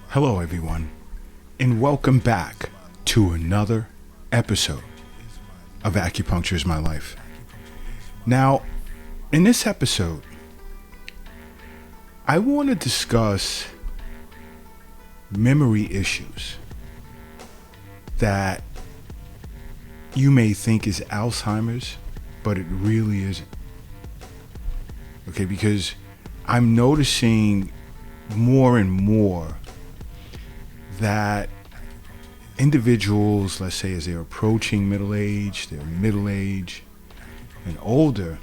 Hello, everyone, and welcome back to another episode of Acupuncture is My Life. Now, in this episode, I want to discuss memory issues that you may think is Alzheimer's, but it really isn't. Okay, because I'm noticing more and more that individuals, let's say as they're approaching middle age, they're middle age and older,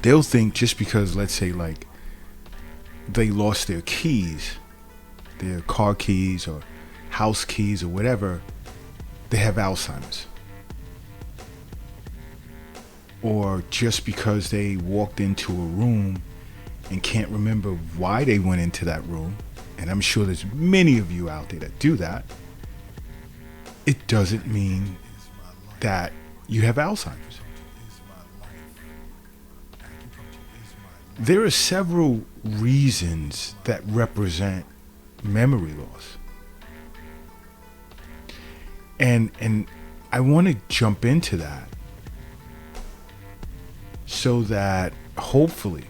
they'll think just because, let's say, like they lost their keys, their car keys or house keys or whatever, they have Alzheimer's. Or just because they walked into a room and can't remember why they went into that room, and I'm sure there's many of you out there that do that, it doesn't mean that you have Alzheimer's. There are several reasons that represent memory loss. And I want to jump into that so that hopefully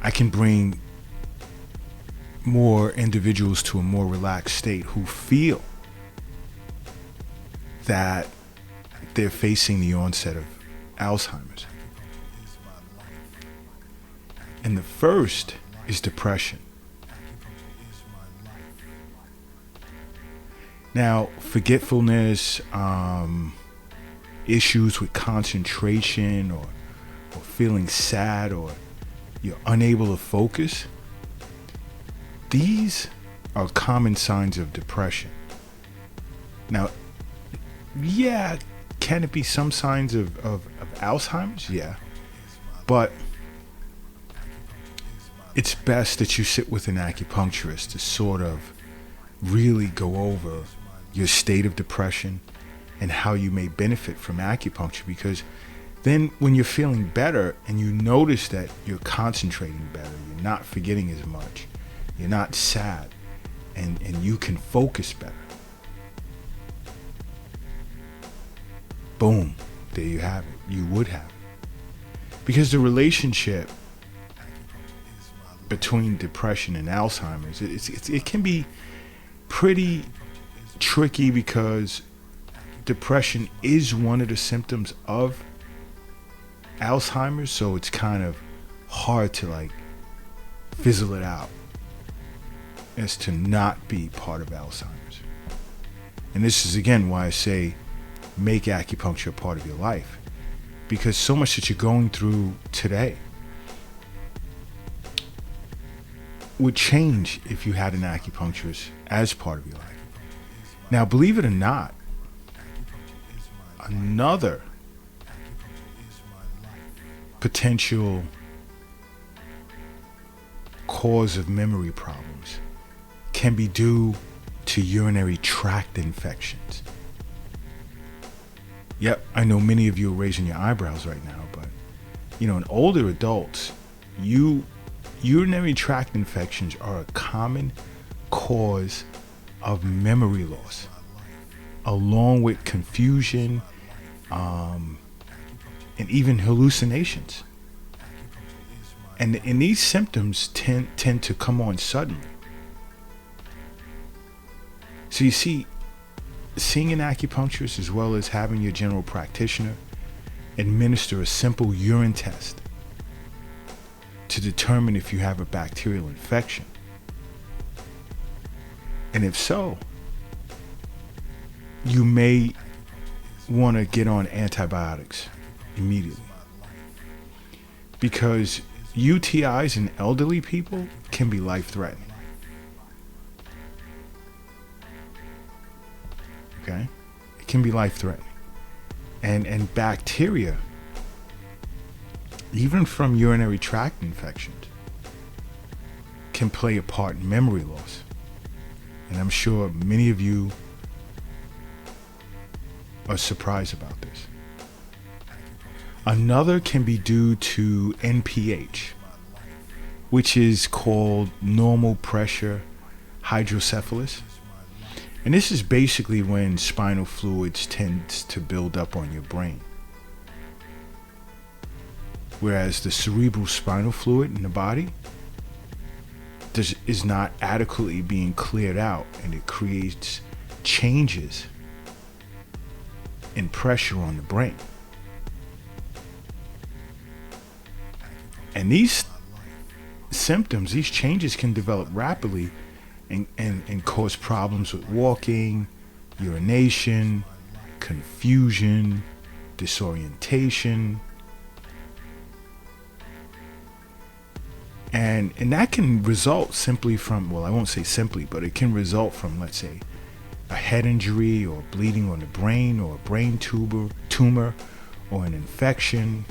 I can bring more individuals to a more relaxed state who feel that they're facing the onset of Alzheimer's. And the first is depression. Now, forgetfulness, issues with concentration or feeling sad, or you're unable to focus, these are common signs of depression. Now, yeah, can it be some signs of Alzheimer's? Yeah. But it's best that you sit with an acupuncturist to sort of really go over your state of depression and how you may benefit from acupuncture, because then when you're feeling better and you notice that you're concentrating better, you're not forgetting as much, you're not sad, and you can focus better. Boom, there you have it. You would have it. Because the relationship between depression and Alzheimer's, it can be pretty tricky, because depression is one of the symptoms of Alzheimer's, so it's kind of hard to like fizzle it out as to not be part of Alzheimer's. And this is again why I say make acupuncture a part of your life, because so much that you're going through today would change if you had an acupuncturist as part of your life. Now, believe it or not, another potential cause of memory problems can be due to urinary tract infections. Yep, I know many of you are raising your eyebrows right now, but in older adults, urinary tract infections are a common cause of memory loss, along with confusion, and even hallucinations. And these symptoms tend to come on suddenly. So you see, seeing an acupuncturist, as well as having your general practitioner administer a simple urine test to determine if you have a bacterial infection. And if so, you may want to get on antibiotics immediately, because UTIs in elderly people can be life-threatening. Okay? It can be life-threatening. And bacteria, even from urinary tract infections, can play a part in memory loss. And I'm sure many of you are surprised about this. Another can be due to NPH. which is called normal pressure hydrocephalus. And this is basically when spinal fluids tends to build up on your brain. Whereas the cerebral spinal fluid in the body is not adequately being cleared out, and it creates changes in pressure on the brain. And these symptoms, these changes can develop rapidly and cause problems with walking, urination, confusion, disorientation. And that can result simply from, well, I won't say simply, but it can result from, let's say, a head injury or bleeding on the brain or a brain tumor or an infection.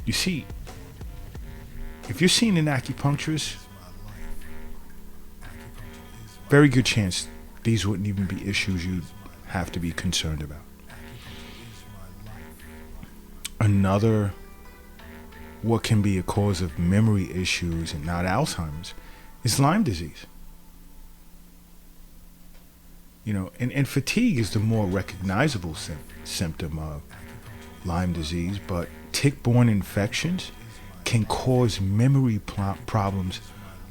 You see, if you're seeing an acupuncturist, very good chance these wouldn't even be issues you'd have to be concerned about. Another, what can be a cause of memory issues and not Alzheimer's, is Lyme disease. You know, and fatigue is the more recognizable symptom of Lyme disease, but tick-borne infections can cause memory problems,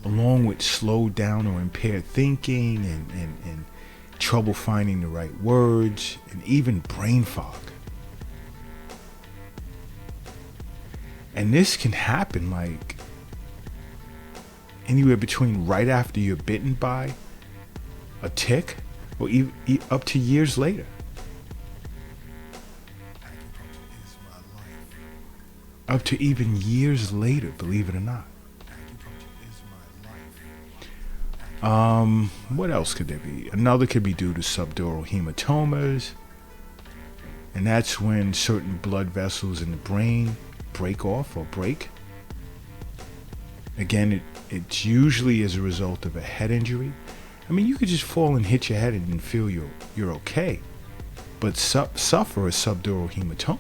along with slowed down or impaired thinking and trouble finding the right words, and even brain fog. And this can happen like anywhere between right after you're bitten by a tick or up to years later. Up to even years later, believe it or not. What else could there be? Another could be due to subdural hematomas, and that's when certain blood vessels in the brain break off or break. Again, it's usually as a result of a head injury. I mean, you could just fall and hit your head and feel you're okay, but suffer a subdural hematoma.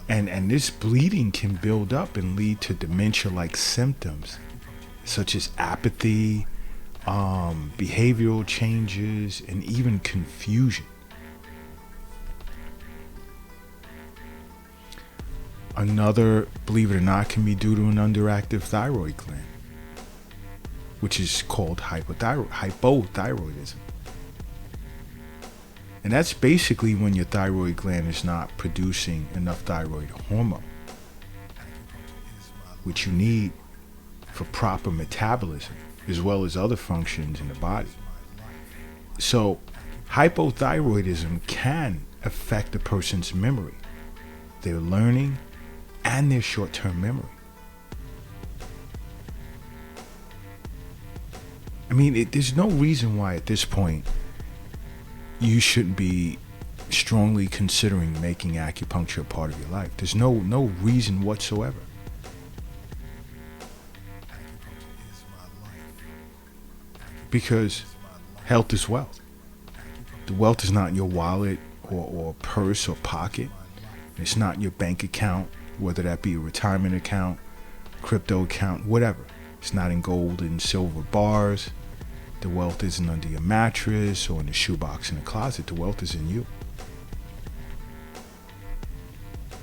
And this bleeding can build up and lead to dementia-like symptoms, such as apathy, behavioral changes, and even confusion. Another, believe it or not, can be due to an underactive thyroid gland, which is called hypothyroidism. And that's basically when your thyroid gland is not producing enough thyroid hormone, which you need for proper metabolism, as well as other functions in the body. So hypothyroidism can affect a person's memory, their learning, and their short-term memory. I mean, there's no reason why at this point you shouldn't be strongly considering making acupuncture a part of your life. There's no reason whatsoever. Because health is wealth. The wealth is not in your wallet or purse or pocket. It's not in your bank account, whether that be a retirement account, crypto account, whatever. It's not in gold and silver bars. The wealth isn't under your mattress or in the shoebox in the closet. The wealth is in you.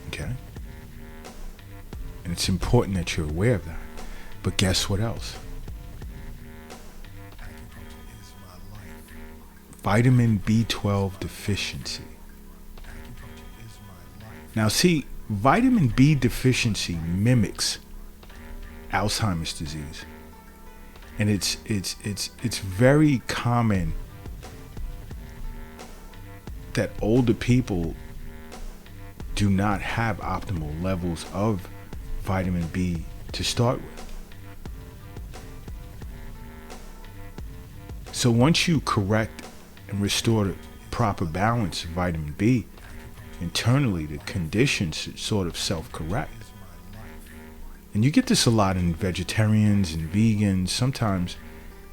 Okay? And it's important that you're aware of that. But guess what else? Vitamin B12 deficiency. Now see, vitamin B deficiency mimics Alzheimer's disease. And it's very common that older people do not have optimal levels of vitamin B to start with. So once you correct and restore the proper balance of vitamin B, internally the conditions sort of self-correct. And you get this a lot in vegetarians and vegans. Sometimes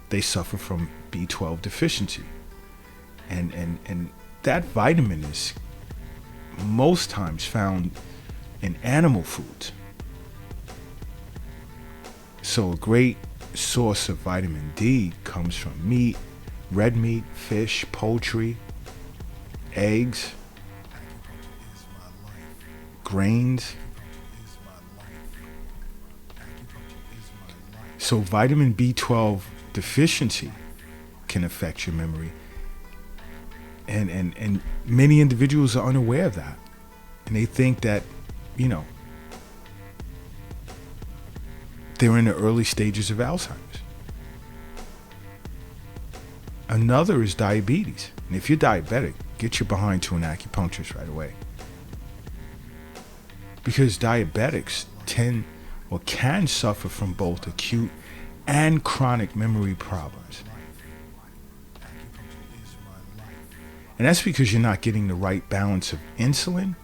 they suffer from B12 deficiency. And that vitamin is most times found in animal foods. So a great source of vitamin D comes from meat, red meat, fish, poultry, eggs, grains. So vitamin B12 deficiency can affect your memory. And many individuals are unaware of that. And they think that, they're in the early stages of Alzheimer's. Another is diabetes. And if you're diabetic, get your behind to an acupuncturist right away. Because diabetics can suffer from both acute and chronic memory problems. And that's because you're not getting the right balance of insulin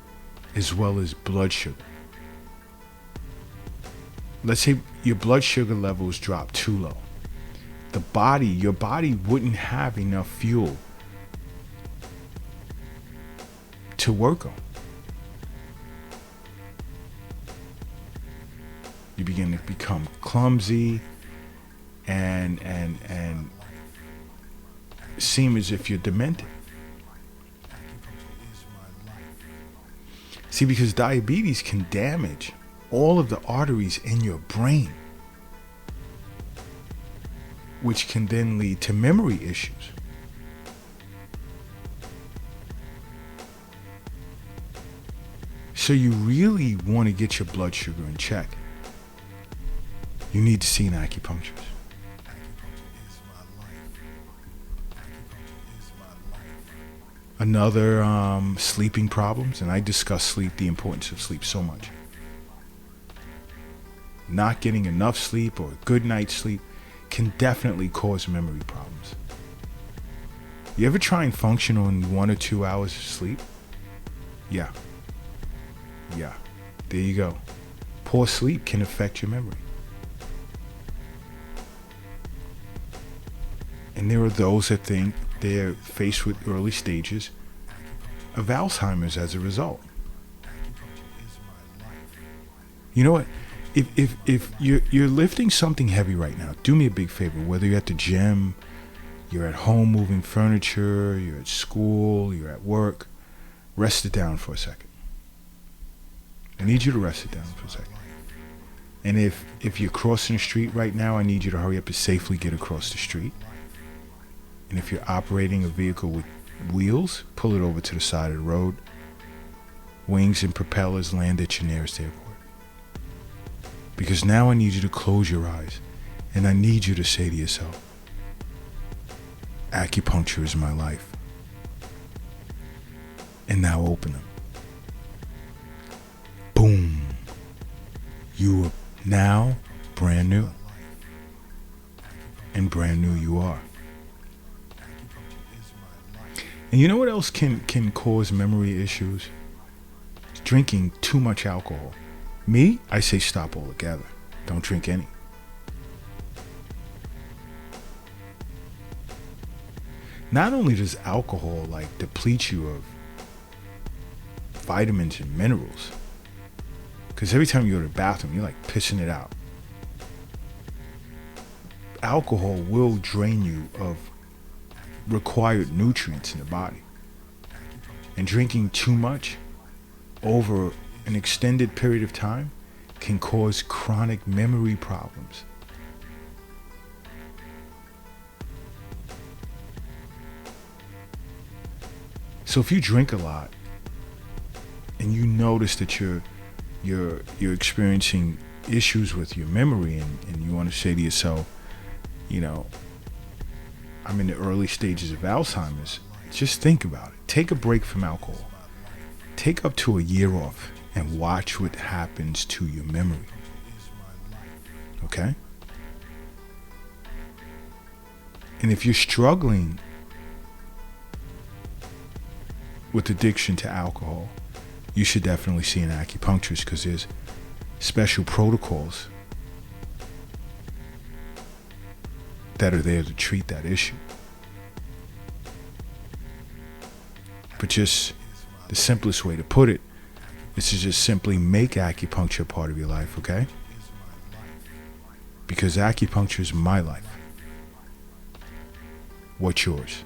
as well as blood sugar. Let's say your blood sugar levels drop too low. Your body wouldn't have enough fuel to work on. You begin to become clumsy and seem as if you're demented. See, because diabetes can damage all of the arteries in your brain, which can then lead to memory issues. So you really want to get your blood sugar in check. You need to see an acupuncturist. Another, sleeping problems, and I discuss sleep, the importance of sleep so much. Not getting enough sleep or a good night's sleep can definitely cause memory problems. You ever try and function on 1 or 2 hours of sleep? Yeah. There you go. Poor sleep can affect your memory. And there are those that think they're faced with early stages of Alzheimer's as a result. You know what? If you're lifting something heavy right now, do me a big favor. Whether you're at the gym, you're at home moving furniture, you're at school, you're at work, rest it down for a second. I need you to rest it down for a second. And if you're crossing the street right now, I need you to hurry up and safely get across the street. And if you're operating a vehicle with wheels, pull it over to the side of the road. Wings and propellers land at your nearest airport. Because now I need you to close your eyes, and I need you to say to yourself, acupuncture is my life. And now open them. Boom. You are now brand new. And brand new you are. And you know what else can cause memory issues? Drinking too much alcohol. Me, I say stop altogether. Don't drink any. Not only does alcohol deplete you of vitamins and minerals, because every time you go to the bathroom, you're pissing it out. Alcohol will drain you of required nutrients in the body. And drinking too much over an extended period of time can cause chronic memory problems. So if you drink a lot and you notice that you're experiencing issues with your memory and you want to say to yourself, I'm in the early stages of Alzheimer's, just think about it. Take a break from alcohol. Take up to a year off and watch what happens to your memory. Okay? And if you're struggling with addiction to alcohol, you should definitely see an acupuncturist, because there's special protocols that are there to treat that issue. But just the simplest way to put it, is to just simply make acupuncture a part of your life, okay? Because acupuncture is my life. What's yours?